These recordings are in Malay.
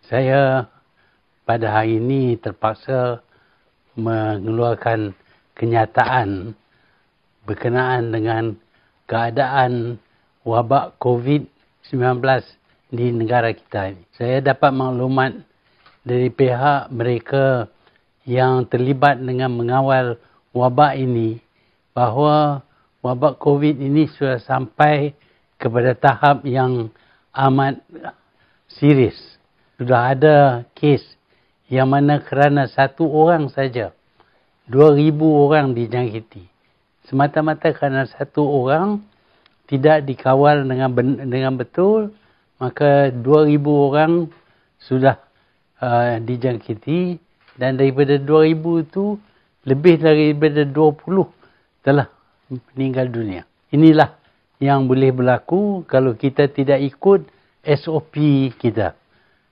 Saya pada hari ini terpaksa mengeluarkan kenyataan berkenaan dengan keadaan wabak COVID-19 di negara kita ini. Saya dapat maklumat dari pihak mereka yang terlibat dengan mengawal wabak ini bahawa wabak COVID ini sudah sampai kepada tahap yang amat serius. Sudah ada kes yang mana kerana satu orang saja 2,000 orang dijangkiti. Semata-mata kerana satu orang tidak dikawal dengan betul, maka 2,000 orang sudah dijangkiti, dan daripada 2,000 itu lebih daripada 20 telah meninggal dunia. Inilah yang boleh berlaku kalau kita tidak ikut SOP kita.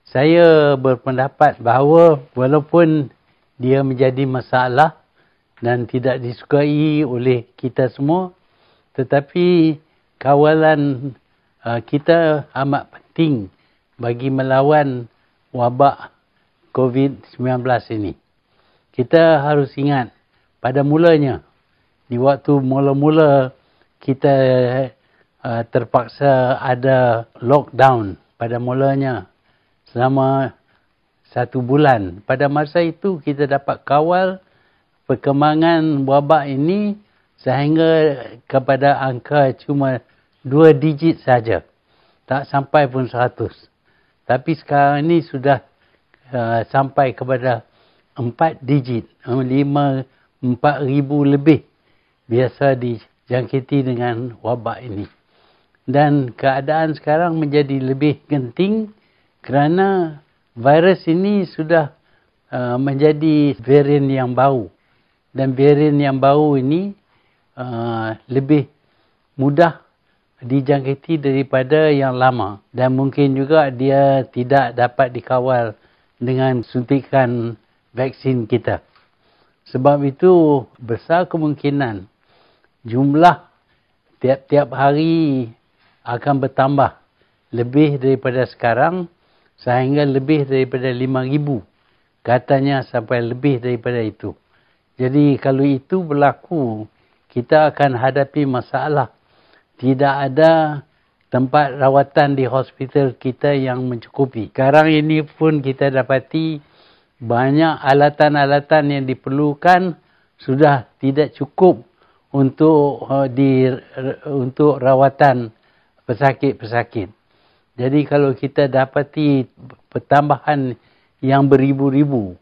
Saya berpendapat bahawa walaupun dia menjadi masalah dan tidak disukai oleh kita semua, tetapi kawalan kita amat penting bagi melawan wabak COVID-19 ini. Kita harus ingat, pada mulanya, di waktu mula-mula kita terpaksa ada lockdown pada mulanya selama 1 bulan. Pada masa itu kita dapat kawal perkembangan wabak ini sehingga kepada angka cuma 2 digit saja. Tak sampai pun 100. Tapi sekarang ini sudah sampai kepada 4 digit. 4,000 lebih biasa dijangkiti dengan wabak ini. Dan keadaan sekarang menjadi lebih genting kerana virus ini sudah menjadi varian yang baru. Dan varian yang baru ini lebih mudah dijangkiti daripada yang lama. Dan mungkin juga dia tidak dapat dikawal dengan suntikan vaksin kita. Sebab itu besar kemungkinan jumlah tiap-tiap hari akan bertambah lebih daripada sekarang, sehingga lebih daripada 5,000. Katanya sampai lebih daripada itu. Jadi kalau itu berlaku, kita akan hadapi masalah. Tidak ada tempat rawatan di hospital kita yang mencukupi. Sekarang ini pun kita dapati banyak alatan-alatan yang diperlukan sudah tidak cukup untuk rawatan pesakit-pesakit. Jadi kalau kita dapati pertambahan yang beribu-ribu,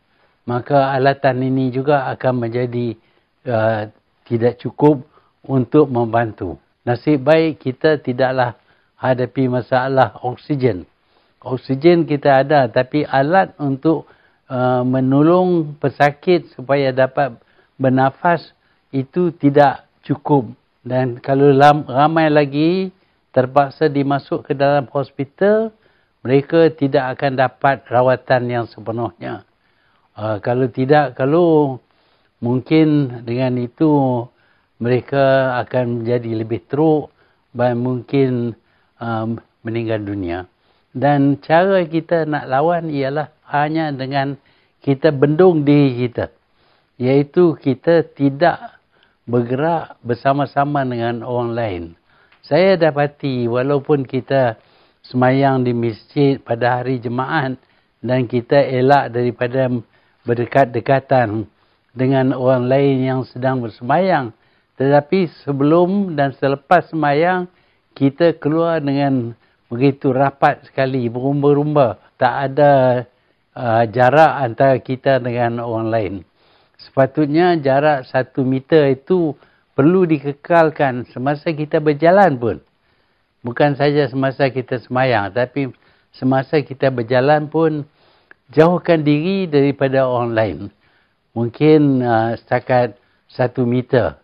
maka alatan ini juga akan menjadi tidak cukup untuk membantu. Nasib baik kita tidaklah hadapi masalah oksigen. Oksigen kita ada, tapi alat untuk menolong pesakit supaya dapat bernafas itu tidak cukup. Dan kalau ramai lagi terpaksa dimasuk ke dalam hospital, mereka tidak akan dapat rawatan yang sepenuhnya. Kalau mungkin dengan itu mereka akan menjadi lebih teruk dan mungkin meninggal dunia. Dan cara kita nak lawan ialah hanya dengan kita bendung diri kita. Iaitu kita tidak bergerak bersama-sama dengan orang lain. Saya dapati walaupun kita semayang di masjid pada hari Jumaat dan kita elak daripada berdekat-dekatan dengan orang lain yang sedang bersemayang, tetapi sebelum dan selepas semayang kita keluar dengan begitu rapat sekali, berumba-rumba. Tak ada jarak antara kita dengan orang lain. Sepatutnya jarak 1 meter itu perlu dikekalkan semasa kita berjalan pun. Bukan saja semasa kita semayang, tapi semasa kita berjalan pun jauhkan diri daripada orang lain. Mungkin setakat 1 meter.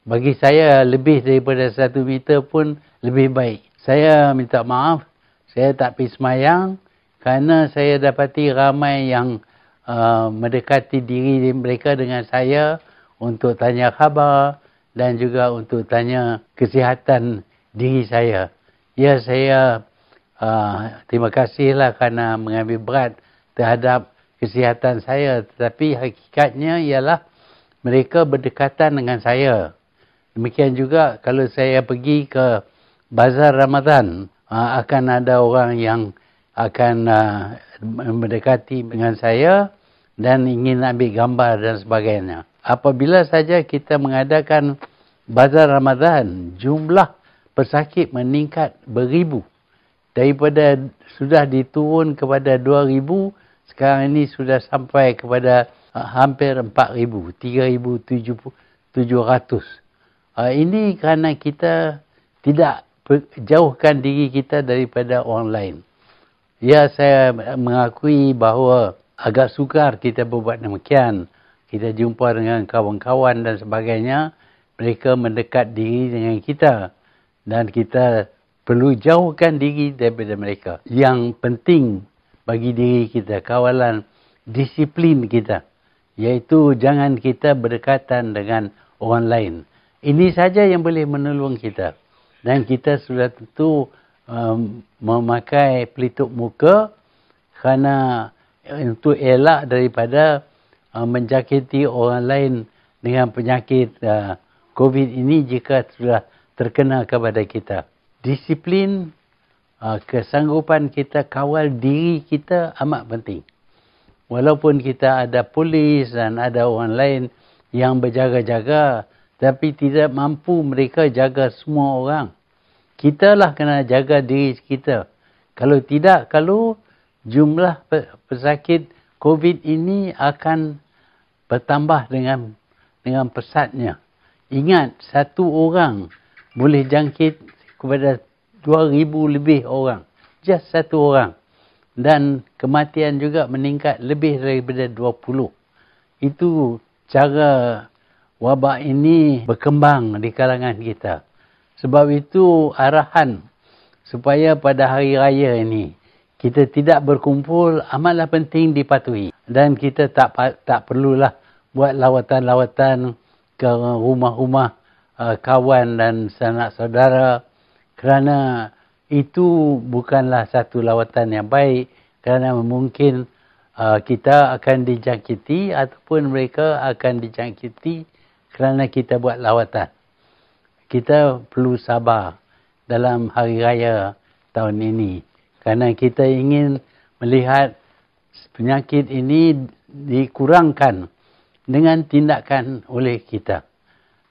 Bagi saya lebih daripada 1 meter pun lebih baik. Saya minta maaf, saya tak pergi semayang kerana saya dapati ramai yang mendekati diri mereka dengan saya untuk tanya khabar dan juga untuk tanya kesihatan diri saya. Ya, saya terima kasihlah kerana mengambil berat terhadap kesihatan saya. Tetapi hakikatnya ialah mereka berdekatan dengan saya. Demikian juga kalau saya pergi ke Bazar Ramadan, akan ada orang yang akan mendekati dengan saya dan ingin ambil gambar dan sebagainya. Apabila saja kita mengadakan Bazar Ramadan, jumlah pesakit meningkat beribu. Daripada sudah diturun kepada 2,000, sekarang ini sudah sampai kepada hampir 4,000, 3,700. Ini kerana kita tidak jauhkan diri kita daripada orang lain. Ya, saya mengakui bahawa agak sukar kita berbuat demikian. Kita jumpa dengan kawan-kawan dan sebagainya. Mereka mendekat diri dengan kita. Dan kita perlu jauhkan diri daripada mereka. Yang penting bagi diri kita, kawalan disiplin kita. Iaitu jangan kita berdekatan dengan orang lain. Ini saja yang boleh menolong kita. Dan kita sudah tentu memakai pelitup muka kerana untuk elak daripada menjangkiti orang lain dengan penyakit COVID ini jika sudah terkena kepada kita. Disiplin, kesanggupan kita kawal diri kita amat penting. Walaupun kita ada polis dan ada orang lain yang berjaga-jaga, tapi tidak mampu mereka jaga semua orang. Kita lah kena jaga diri kita. Kalau tidak, kalau jumlah pesakit COVID ini akan bertambah dengan pesatnya. Ingat, satu orang boleh jangkit kepada 2,000 lebih orang. Just satu orang. Dan kematian juga meningkat lebih daripada 20. Itu cara wabak ini berkembang di kalangan kita. Sebab itu arahan supaya pada hari raya ini kita tidak berkumpul amatlah penting dipatuhi. Dan kita tak perlulah buat lawatan-lawatan ke rumah-rumah kawan dan sanak saudara. Kerana itu bukanlah satu lawatan yang baik. Kerana mungkin kita akan dijangkiti ataupun mereka akan dijangkiti kerana kita buat lawatan. Kita perlu sabar dalam hari raya tahun ini. Kerana kita ingin melihat penyakit ini dikurangkan dengan tindakan oleh kita.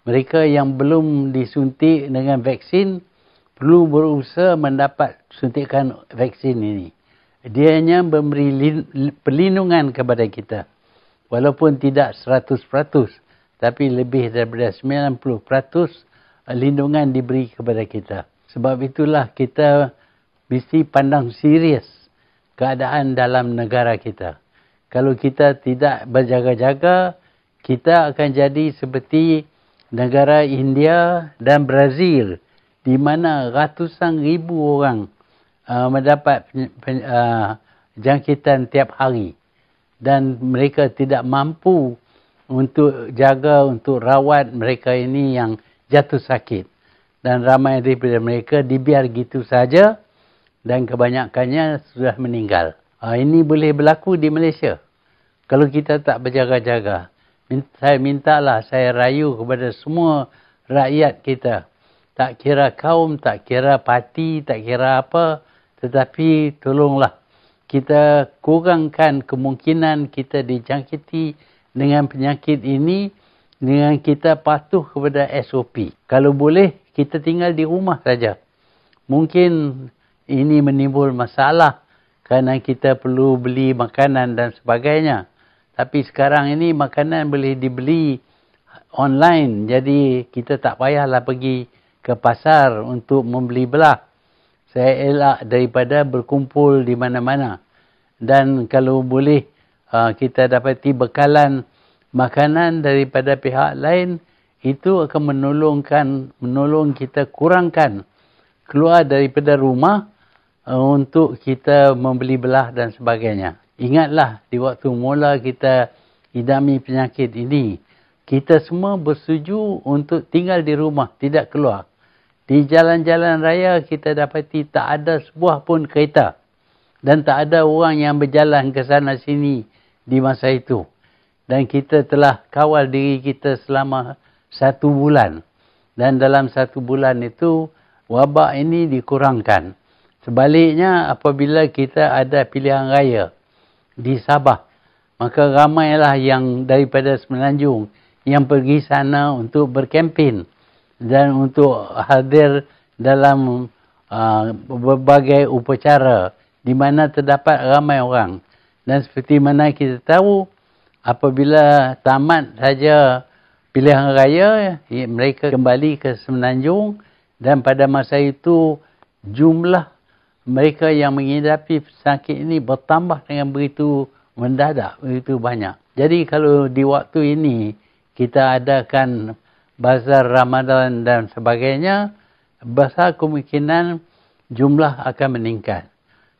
Mereka yang belum disuntik dengan vaksin perlu berusaha mendapat suntikan vaksin ini. Dia hanya memberi perlindungan kepada kita. Walaupun tidak 100%, tapi lebih daripada 90% lindungan diberi kepada kita. Sebab itulah kita mesti pandang serius keadaan dalam negara kita. Kalau kita tidak berjaga-jaga, kita akan jadi seperti negara India dan Brazil, di mana ratusan ribu orang mendapat jangkitan tiap hari. Dan mereka tidak mampu untuk jaga, untuk rawat mereka ini yang jatuh sakit. Dan ramai daripada mereka dibiar gitu saja dan kebanyakannya sudah meninggal. Ini boleh berlaku di Malaysia. Kalau kita tak berjaga-jaga. Saya rayu kepada semua rakyat kita. Tak kira kaum, tak kira parti, tak kira apa. Tetapi tolonglah kita kurangkan kemungkinan kita dijangkiti dengan penyakit ini dengan kita patuh kepada SOP. Kalau boleh, kita tinggal di rumah saja. Mungkin ini menimbul masalah kerana kita perlu beli makanan dan sebagainya. Tapi sekarang ini makanan boleh dibeli online. Jadi kita tak payahlah pergi ke pasar untuk membeli belah. Saya elak daripada berkumpul di mana-mana. Dan kalau boleh kita dapati bekalan makanan daripada pihak lain, itu akan menolong kita kurangkan keluar daripada rumah untuk kita membeli belah dan sebagainya. Ingatlah, di waktu mula kita idami penyakit ini, kita semua bersetuju untuk tinggal di rumah, tidak keluar. Di jalan-jalan raya kita dapati tak ada sebuah pun kereta. Dan tak ada orang yang berjalan ke sana sini di masa itu. Dan kita telah kawal diri kita selama 1 bulan. Dan dalam 1 bulan itu, wabak ini dikurangkan. Sebaliknya, apabila kita ada pilihan raya di Sabah, maka ramailah yang daripada Semenanjung yang pergi sana untuk berkempen dan untuk hadir dalam berbagai upacara di mana terdapat ramai orang. Dan seperti mana kita tahu, apabila tamat saja pilihan raya, mereka kembali ke Semenanjung dan pada masa itu jumlah mereka yang mengidapi pesakit ini bertambah dengan begitu mendadak, begitu banyak. Jadi kalau di waktu ini kita adakan bazar Ramadan dan sebagainya, besar kemungkinan jumlah akan meningkat.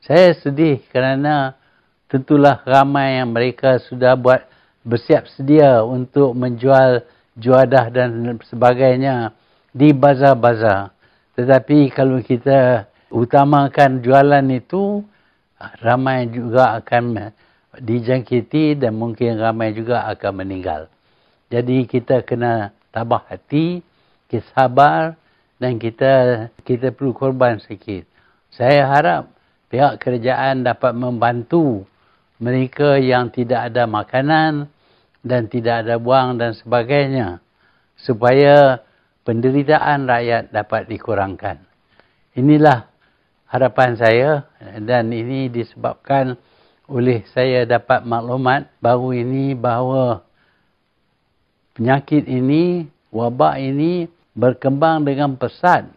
Saya sedih kerana tentulah ramai yang mereka sudah bersiap sedia untuk menjual juadah dan sebagainya di bazar-bazar. Tetapi kalau kita utamakan jualan itu, ramai juga akan dijangkiti dan mungkin ramai juga akan meninggal. Jadi kita kena tabah hati, kita sabar dan kita perlu korban sikit. Saya harap pihak kerajaan dapat membantu mereka yang tidak ada makanan dan tidak ada wang dan sebagainya supaya penderitaan rakyat dapat dikurangkan. Inilah harapan saya dan ini disebabkan oleh saya dapat maklumat baru ini bahawa penyakit ini, wabak ini berkembang dengan pesat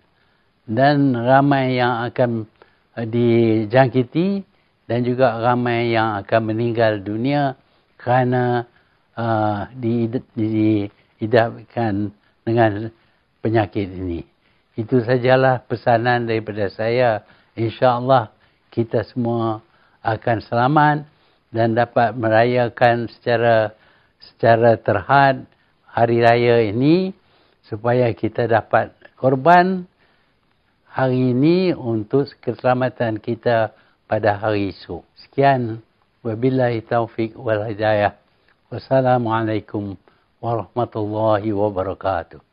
dan ramai yang akan dijangkiti dan juga ramai yang akan meninggal dunia kerana dihidapkan dengan penyakit ini. Itu sajalah pesanan daripada saya. InsyaAllah kita semua akan selamat dan dapat merayakan secara terhad hari raya ini supaya kita dapat korban hari ini untuk keselamatan kita pada hari esok. Sekian. Wabillahi taufiq wal hidayah. Wassalamualaikum warahmatullahi wabarakatuh.